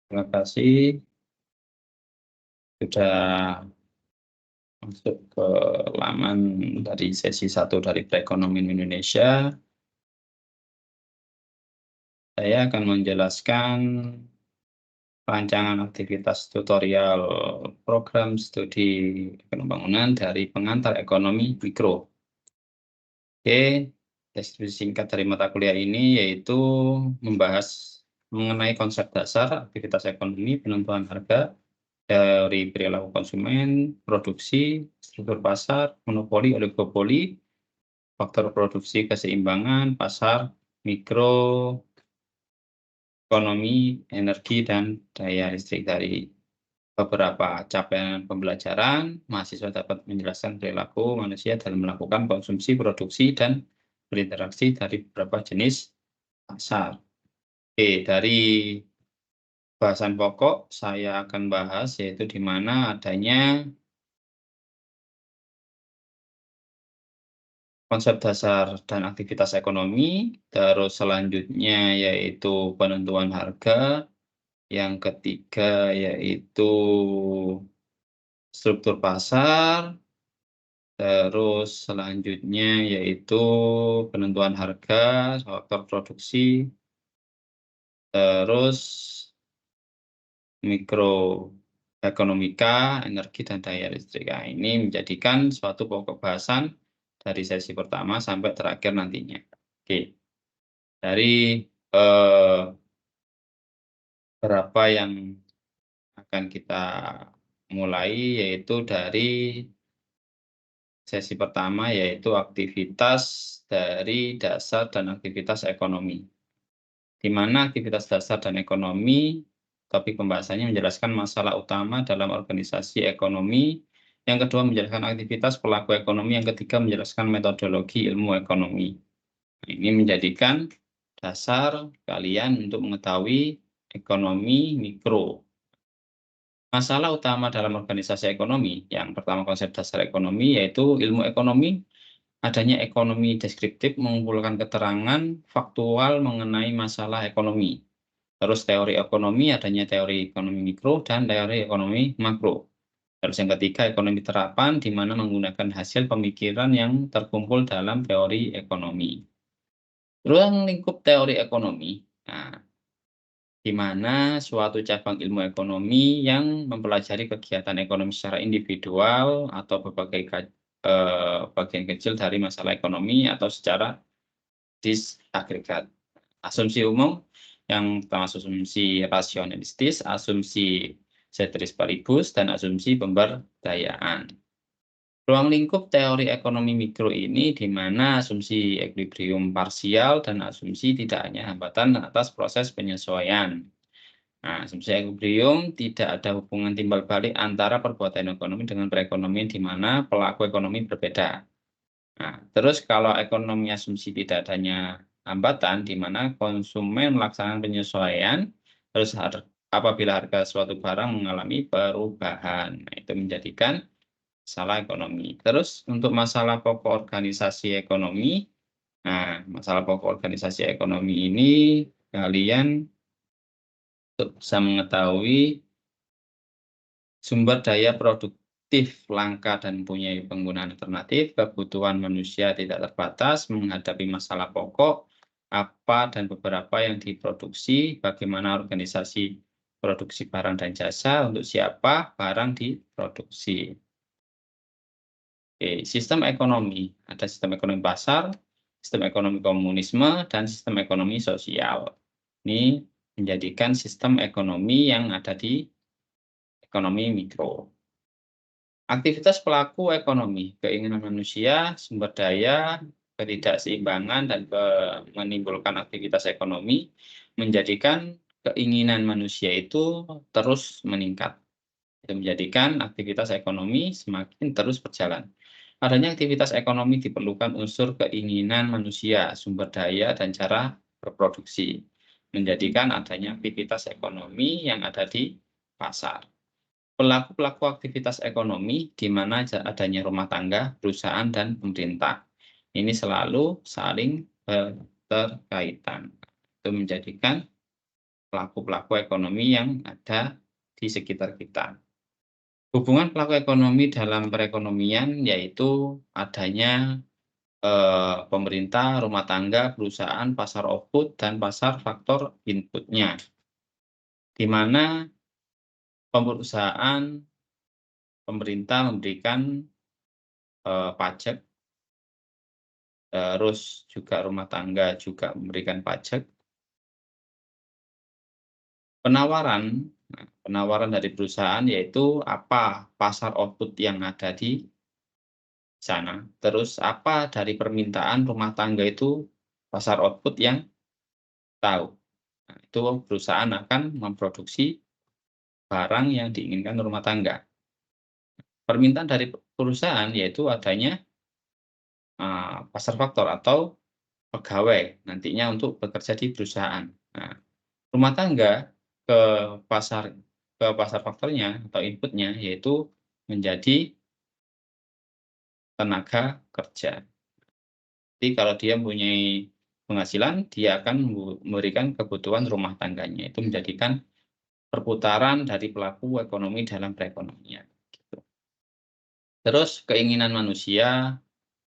Terima kasih sudah masuk ke laman dari sesi 1 dari Perekonomian Indonesia. Saya akan menjelaskan rancangan aktivitas tutorial program studi pembangunan dari pengantar ekonomi mikro. Oke, deskripsi singkat dari mata kuliah ini yaitu membahas mengenai konsep dasar aktivitas ekonomi, penentuan harga, teori perilaku konsumen, produksi, struktur pasar, monopoli, oligopoli, faktor produksi, keseimbangan, pasar, mikroekonomi, energi, dan daya listrik. Dari beberapa capaian pembelajaran, mahasiswa dapat menjelaskan perilaku manusia dalam melakukan konsumsi, produksi, dan berinteraksi dari beberapa jenis pasar. Oke, dari bahasan pokok saya akan bahas yaitu di mana adanya konsep dasar dan aktivitas ekonomi, terus selanjutnya yaitu penentuan harga, yang ketiga yaitu struktur pasar, terus selanjutnya yaitu penentuan harga, faktor produksi, terus mikroekonomika, energi, dan daya listrik. Nah, ini menjadikan suatu pokok bahasan dari sesi pertama sampai terakhir nantinya. Oke, dari berapa yang akan kita mulai, yaitu dari sesi pertama, yaitu aktivitas dari dasar dan aktivitas ekonomi. Di mana aktivitas dasar dan ekonomi, topik pembahasannya menjelaskan masalah utama dalam organisasi ekonomi, yang kedua menjelaskan aktivitas pelaku ekonomi, yang ketiga menjelaskan metodologi ilmu ekonomi. Ini menjadikan dasar kalian untuk mengetahui ekonomi mikro. Masalah utama dalam organisasi ekonomi, yang pertama konsep dasar ekonomi, yaitu ilmu ekonomi, adanya ekonomi deskriptif mengumpulkan keterangan faktual mengenai masalah ekonomi. Terus teori ekonomi, adanya teori ekonomi mikro dan teori ekonomi makro. Terus yang ketiga, ekonomi terapan, di mana menggunakan hasil pemikiran yang terkumpul dalam teori ekonomi. Ruang lingkup teori ekonomi. Nah, di mana suatu cabang ilmu ekonomi yang mempelajari kegiatan ekonomi secara individual atau berbagai bagian kecil dari masalah ekonomi atau secara disagregat. Asumsi umum yang termasuk asumsi rasionalistis, asumsi ceteris paribus, dan asumsi pemberdayaan. Ruang lingkup teori ekonomi mikro ini di mana asumsi equilibrium parsial dan asumsi tidak hanya hambatan atas proses penyesuaian. Nah, asumsi equilibrium tidak ada hubungan timbal balik antara perbuatan ekonomi dengan perekonomian di mana pelaku ekonomi berbeda. Nah, terus kalau ekonomi asumsi tidak adanya hambatan di mana konsumen melaksanakan penyesuaian, terus apabila harga suatu barang mengalami perubahan. Nah, itu menjadikan masalah ekonomi. Terus untuk masalah pokok organisasi ekonomi, nah masalah pokok organisasi ekonomi ini kalian bisa mengetahui sumber daya produktif langka dan mempunyai penggunaan alternatif, kebutuhan manusia tidak terbatas, menghadapi masalah pokok, apa dan beberapa yang diproduksi, bagaimana organisasi produksi barang dan jasa, untuk siapa barang diproduksi. Oke, sistem ekonomi. Ada sistem ekonomi pasar, sistem ekonomi komunisme, dan sistem ekonomi sosial. Ini menjadikan sistem ekonomi yang ada di ekonomi mikro. Aktivitas pelaku ekonomi, keinginan manusia, sumber daya, ketidakseimbangan, dan menimbulkan aktivitas ekonomi, menjadikan keinginan manusia itu terus meningkat. Itu menjadikan aktivitas ekonomi semakin terus berjalan. Adanya aktivitas ekonomi diperlukan unsur keinginan manusia, sumber daya, dan cara berproduksi, menjadikan adanya aktivitas ekonomi yang ada di pasar. Pelaku-pelaku aktivitas ekonomi di mana adanya rumah tangga, perusahaan, dan pemerintah. Ini selalu saling berkaitan. Itu menjadikan pelaku-pelaku ekonomi yang ada di sekitar kita. Hubungan pelaku ekonomi dalam perekonomian yaitu adanya pemerintah, rumah tangga, perusahaan, pasar output, dan pasar faktor inputnya, di mana perusahaan, pemerintah memberikan pajak, terus juga rumah tangga juga memberikan pajak. Penawaran dari perusahaan yaitu apa pasar output yang ada di sana, terus apa dari permintaan rumah tangga itu pasar output yang tahu. Nah, itu perusahaan akan memproduksi barang yang diinginkan rumah tangga. Permintaan dari perusahaan yaitu adanya pasar faktor atau pegawai nantinya untuk bekerja di perusahaan. Nah, rumah tangga ke pasar faktornya atau inputnya yaitu menjadi tenaga kerja. Jadi kalau dia mempunyai penghasilan, dia akan memberikan kebutuhan rumah tangganya. Itu menjadikan perputaran dari pelaku ekonomi dalam perekonomian. Gitu. Terus keinginan manusia,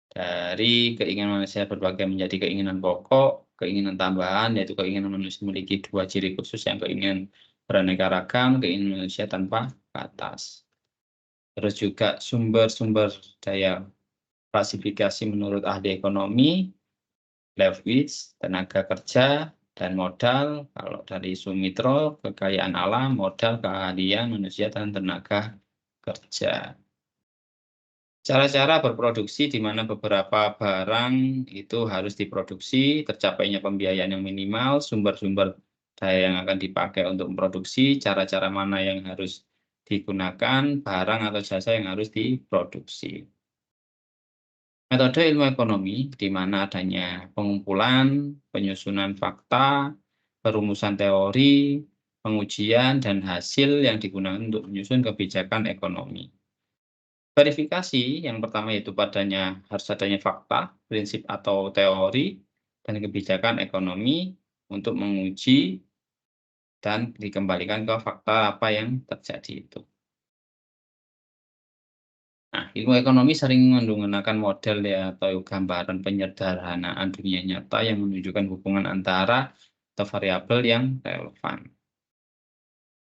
dari keinginan manusia berbagai menjadi keinginan pokok, keinginan tambahan, yaitu keinginan manusia memiliki 2 ciri khusus yang keinginan beraneka ragam, keinginan manusia tanpa batas. Terus juga sumber-sumber daya klasifikasi menurut ahli ekonomi, Lewis, tenaga kerja, dan modal. Kalau dari Sumitro, kekayaan alam, modal, keahlian manusia, dan tenaga kerja. Cara-cara berproduksi di mana beberapa barang itu harus diproduksi, tercapainya pembiayaan yang minimal, sumber-sumber daya yang akan dipakai untuk memproduksi, cara-cara mana yang harus digunakan, barang atau jasa yang harus diproduksi. Metode ilmu ekonomi, di mana adanya pengumpulan, penyusunan fakta, perumusan teori, pengujian, dan hasil yang digunakan untuk menyusun kebijakan ekonomi. Verifikasi yang pertama yaitu padanya harus adanya fakta, prinsip atau teori, dan kebijakan ekonomi untuk menguji dan dikembalikan ke fakta apa yang terjadi itu. Nah, ilmu ekonomi sering menggunakan model ya atau gambaran penyederhanaan dunia nyata yang menunjukkan hubungan antara atau variabel yang relevan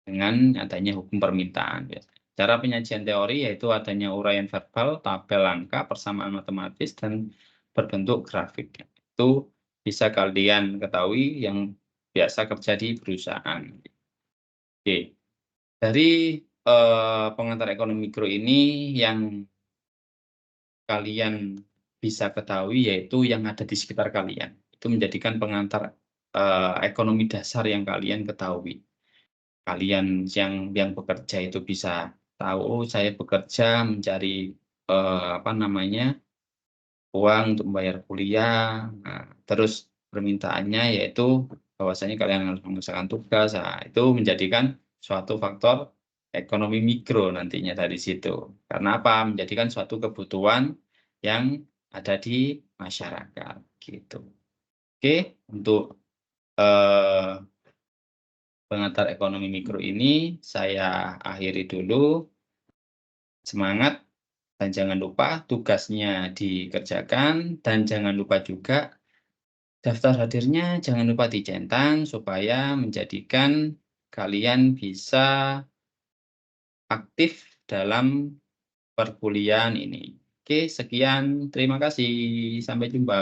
dengan adanya hukum permintaan. Cara penyajian teori yaitu adanya uraian verbal, tabel angka, persamaan matematis, dan berbentuk grafik. Itu bisa kalian ketahui yang biasa kerja di perusahaan. Oke, dari pengantar ekonomi mikro ini yang kalian bisa ketahui yaitu yang ada di sekitar kalian. Itu menjadikan pengantar ekonomi dasar yang kalian ketahui. Kalian yang bekerja itu bisa tahu, "Oh, saya bekerja mencari, apa namanya, uang untuk membayar kuliah." Nah, terus permintaannya yaitu bahwasanya kalian harus mengerjakan tugas. Nah, itu menjadikan suatu faktor ekonomi mikro nantinya dari situ. Karena apa? Menjadikan suatu kebutuhan yang ada di masyarakat, gitu. Oke, untuk, eee pengantar ekonomi mikro ini saya akhiri dulu. Semangat dan jangan lupa tugasnya dikerjakan dan jangan lupa juga daftar hadirnya jangan lupa dicentang supaya menjadikan kalian bisa aktif dalam perkuliahan ini. Oke, sekian. Terima kasih. Sampai jumpa.